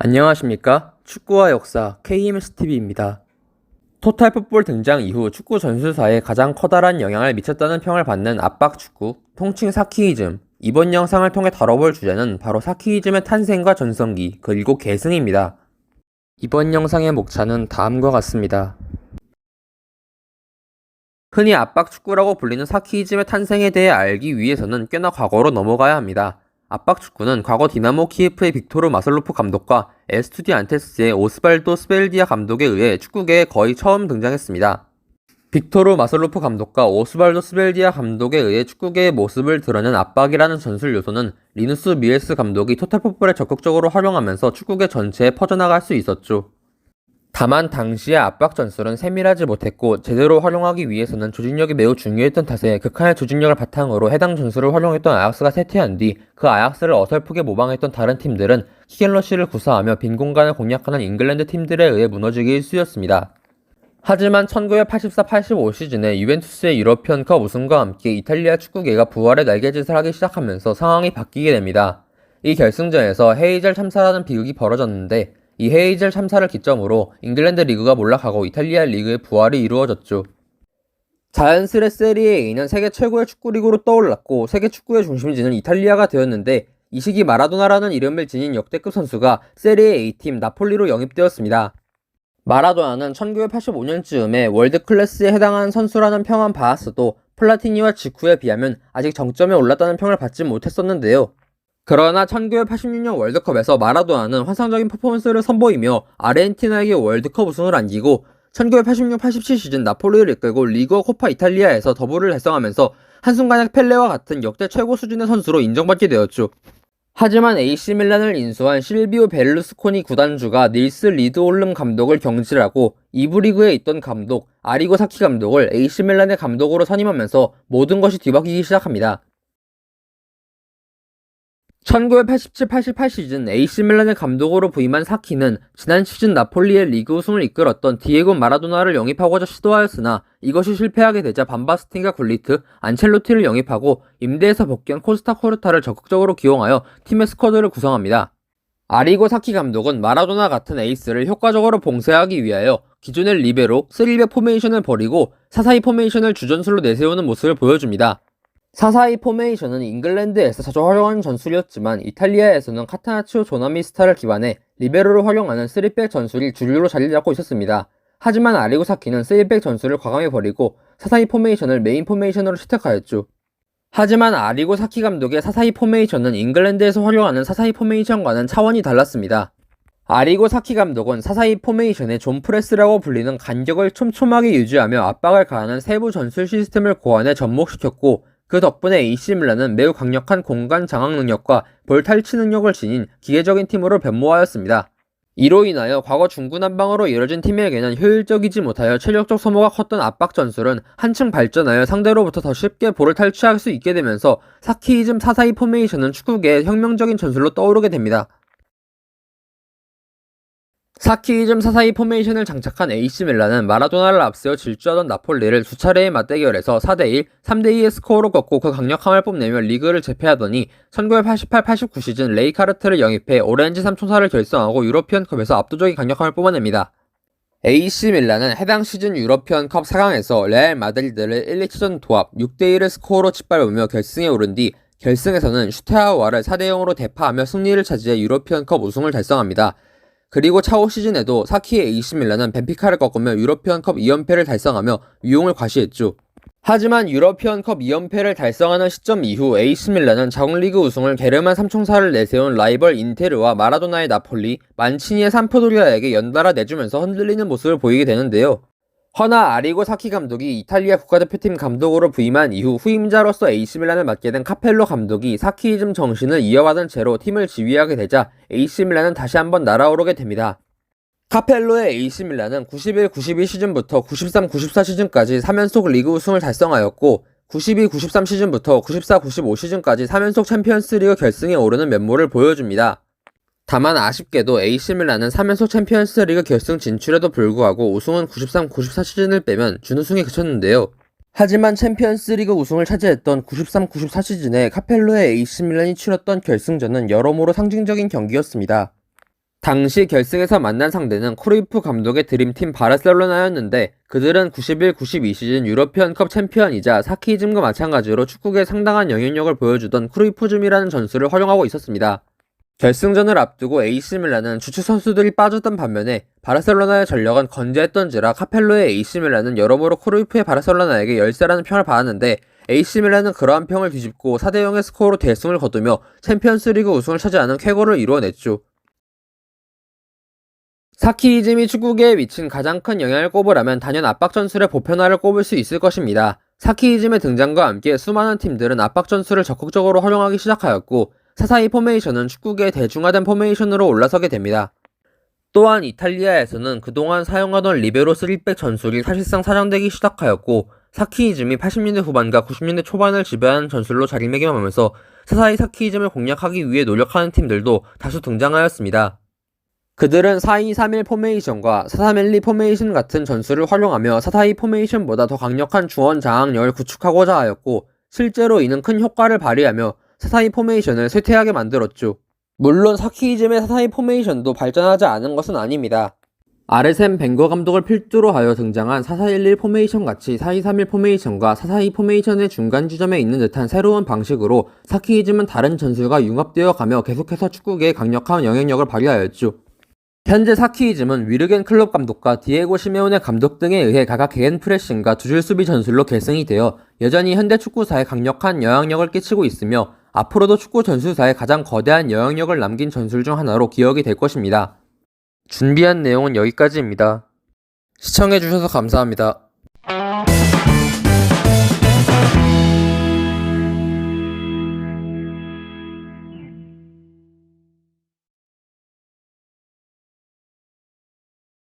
안녕하십니까? 축구와 역사 KMSTV입니다. 토탈풋볼 등장 이후 축구 전술사에 가장 커다란 영향을 미쳤다는 평을 받는 압박축구, 통칭 사키이즘. 이번 영상을 통해 다뤄볼 주제는 바로 사키이즘의 탄생과 전성기, 그리고 계승입니다. 이번 영상의 목차는 다음과 같습니다. 흔히 압박축구라고 불리는 사키이즘의 탄생에 대해 알기 위해서는 꽤나 과거로 넘어가야 합니다. 압박축구는 과거 디나모 키예프의 빅토르 마슬로프 감독과 에스투디안테스의 오스발도 스벨디아 감독에 의해 축구계에 거의 처음 등장했습니다. 빅토르 마슬로프 감독과 오스발도 스벨디아 감독에 의해 축구계의 모습을 드러낸 압박이라는 전술 요소는 리누스 미엘스 감독이 토탈풋볼에 적극적으로 활용하면서 축구계 전체에 퍼져나갈 수 있었죠. 다만 당시의 압박 전술은 세밀하지 못했고 제대로 활용하기 위해서는 조직력이 매우 중요했던 탓에 극한의 조직력을 바탕으로 해당 전술을 활용했던 아약스가 쇠퇴한 뒤 그 아약스를 어설프게 모방했던 다른 팀들은 킥앤러시를 구사하며 빈 공간을 공략하는 잉글랜드 팀들에 의해 무너지기 일쑤였습니다. 하지만 1984-85 시즌에 유벤투스의 유러피언컵 우승과 함께 이탈리아 축구계가 부활의 날개짓을 하기 시작하면서 상황이 바뀌게 됩니다. 이 결승전에서 헤이젤 참사라는 비극이 벌어졌는데 이 헤이젤 참사를 기점으로 잉글랜드 리그가 몰락하고 이탈리아 리그의 부활이 이루어졌죠. 자연스레 세리에 A는 세계 최고의 축구리그로 떠올랐고 세계 축구의 중심지는 이탈리아가 되었는데 이 시기 마라도나라는 이름을 지닌 역대급 선수가 세리에 A팀 나폴리로 영입되었습니다. 마라도나는 1985년쯤에 월드클래스에 해당하는 선수라는 평은 받았어도 플라티니와 지쿠에 비하면 아직 정점에 올랐다는 평을 받지 못했었는데요. 그러나 1986년 월드컵에서 마라도나는 환상적인 퍼포먼스를 선보이며 아르헨티나에게 월드컵 우승을 안기고 1986-87 시즌 나폴리를 이끌고 리그와 코파 이탈리아에서 더블을 달성하면서 한순간에 펠레와 같은 역대 최고 수준의 선수로 인정받게 되었죠. 하지만 AC 밀란을 인수한 실비오 베를루스코니 구단주가 닐스 리드올름 감독을 경질하고 2부 리그에 있던 감독 아리고 사키 감독을 AC 밀란의 감독으로 선임하면서 모든 것이 뒤바뀌기 시작합니다. 1987-88 시즌 AC 밀란의 감독으로 부임한 사키는 지난 시즌 나폴리의 리그 우승을 이끌었던 디에고 마라도나를 영입하고자 시도하였으나 이것이 실패하게 되자 반바스틴과 굴리트, 안첼로티를 영입하고 임대에서 복귀한 코스타 코르타를 적극적으로 기용하여 팀의 스쿼드를 구성합니다. 아리고 사키 감독은 마라도나 같은 에이스를 효과적으로 봉쇄하기 위하여 기존의 리베로 3백 포메이션을 버리고 4-4-2 포메이션을 주전술로 내세우는 모습을 보여줍니다. 4-4-2 포메이션은 잉글랜드에서 자주 활용하는 전술이었지만 이탈리아에서는 카타나치오 조나미스타를 기반해 리베로를 활용하는 3백 전술이 주류로 자리를 잡고 있었습니다. 하지만 아리고 사키는 3백 전술을 과감히 버리고 4-4-2 포메이션을 메인 포메이션으로 채택하였죠. 하지만 아리고 사키 감독의 4-4-2 포메이션은 잉글랜드에서 활용하는 4-4-2 포메이션과는 차원이 달랐습니다. 아리고 사키 감독은 4-4-2 포메이션의 존 프레스라고 불리는 간격을 촘촘하게 유지하며 압박을 가하는 세부 전술 시스템을 고안해 접목시켰고 그 덕분에 AC 밀란은 매우 강력한 공간 장악 능력과 볼 탈취 능력을 지닌 기계적인 팀으로 변모하였습니다. 이로 인하여 과거 중구난방으로 이뤄진 팀에게는 효율적이지 못하여 체력적 소모가 컸던 압박 전술은 한층 발전하여 상대로부터 더 쉽게 볼을 탈취할 수 있게 되면서 사키이즘 4-4-2 포메이션은 축구계의 혁명적인 전술로 떠오르게 됩니다. 사키이즘 4-4-2 포메이션을 장착한 AC 밀란은 마라도나를 앞세워 질주하던 나폴리를 두 차례의 맞대결에서 4-1, 3-2의 스코어로 꺾고 그 강력함을 뽐내며 리그를 제패하더니 1988-89 시즌 레이카르트를 영입해 오렌지 삼총사를 결성하고 유러피언컵에서 압도적인 강력함을 뿜어냅니다. AC 밀란은 해당 시즌 유러피언컵 4강에서 레알 마드리드를 1-2전 도합 6-1의 스코어로 짓밟으며 결승에 오른 뒤 결승에서는 슈테아와를 4-0으로 대파하며 승리를 차지해 유러피언컵 우승을 달성합니다. 그리고 차후 시즌에도 사키의 AC 밀란은 벤피카를 꺾으며 유러피언컵 2연패를 달성하며 위용을 과시했죠. 하지만 유러피언컵 2연패를 달성하는 시점 이후 AC 밀란은 자국리그 우승을 게르만 삼총사를 내세운 라이벌 인테르와 마라도나의 나폴리, 만치니의 삼프도리아에게 연달아 내주면서 흔들리는 모습을 보이게 되는데요. 허나 아리고 사키 감독이 이탈리아 국가대표팀 감독으로 부임한 이후 후임자로서 AC 밀란을 맡게 된 카펠로 감독이 사키이즘 정신을 이어받은 채로 팀을 지휘하게 되자 AC 밀란은 다시 한번 날아오르게 됩니다. 카펠로의 AC 밀란은 91-92 시즌부터 93-94 시즌까지 3연속 리그 우승을 달성하였고 92-93 시즌부터 94-95 시즌까지 3연속 챔피언스리그 결승에 오르는 면모를 보여줍니다. 다만 아쉽게도 AC 밀란은 3연속 챔피언스 리그 결승 진출에도 불구하고 우승은 93-94 시즌을 빼면 준우승에 그쳤는데요. 하지만 챔피언스 리그 우승을 차지했던 93-94 시즌에 카펠로의 AC 밀란이 치렀던 결승전은 여러모로 상징적인 경기였습니다. 당시 결승에서 만난 상대는 크루이프 감독의 드림팀 바르셀로나였는데 그들은 91-92 시즌 유러피언컵 챔피언이자 사키이즘과 마찬가지로 축구계에 상당한 영향력을 보여주던 크루이프즘이라는 전술을 활용하고 있었습니다. 결승전을 앞두고 AC밀란은 주축 선수들이 빠졌던 반면에 바르셀로나의 전력은 건재했던지라 카펠로의 AC밀란은 여러모로 크루이프의 바르셀로나에게 열세라는 평을 받았는데 AC밀란은 그러한 평을 뒤집고 4대0의 스코어로 대승을 거두며 챔피언스리그 우승을 차지하는 쾌거를 이루어냈죠. 사키이즘이 축구계에 미친 가장 큰 영향을 꼽으라면 단연 압박 전술의 보편화를 꼽을 수 있을 것입니다. 사키이즘의 등장과 함께 수많은 팀들은 압박 전술을 적극적으로 활용하기 시작하였고 4-4-2 포메이션은 축구계의 대중화된 포메이션으로 올라서게 됩니다. 또한 이탈리아에서는 그동안 사용하던 리베로 3백 전술이 사실상 사장되기 시작하였고 사키이즘이 80년대 후반과 90년대 초반을 지배하는 전술로 자리매김하면서 4-4-2 사키이즘을 공략하기 위해 노력하는 팀들도 다수 등장하였습니다. 그들은 4-2-3-1 포메이션과 4-3-1-2 포메이션 같은 전술을 활용하며 4-4-2 포메이션보다 더 강력한 중원 장악력을 구축하고자 하였고 실제로 이는 큰 효과를 발휘하며 4-4-2 포메이션을 쇠퇴하게 만들었죠. 물론 사키이즘의 4-4-2 포메이션도 발전하지 않은 것은 아닙니다. 아르센 벵거 감독을 필두로 하여 등장한 4-4-1-1 포메이션 같이 4-2-3-1 포메이션과 4-4-2 포메이션의 중간 지점에 있는 듯한 새로운 방식으로 사키이즘은 다른 전술과 융합되어 가며 계속해서 축구계에 강력한 영향력을 발휘하였죠. 현재 사키이즘은 위르겐 클롭 감독과 디에고 시메오네 감독 등에 의해 각각 개인 프레싱과 두줄 수비 전술로 계승이 되어 여전히 현대 축구사에 강력한 영향력을 끼치고 있으며 앞으로도 축구 전술사에 가장 거대한 영향력을 남긴 전술 중 하나로 기억이 될 것입니다. 준비한 내용은 여기까지입니다. 시청해주셔서 감사합니다.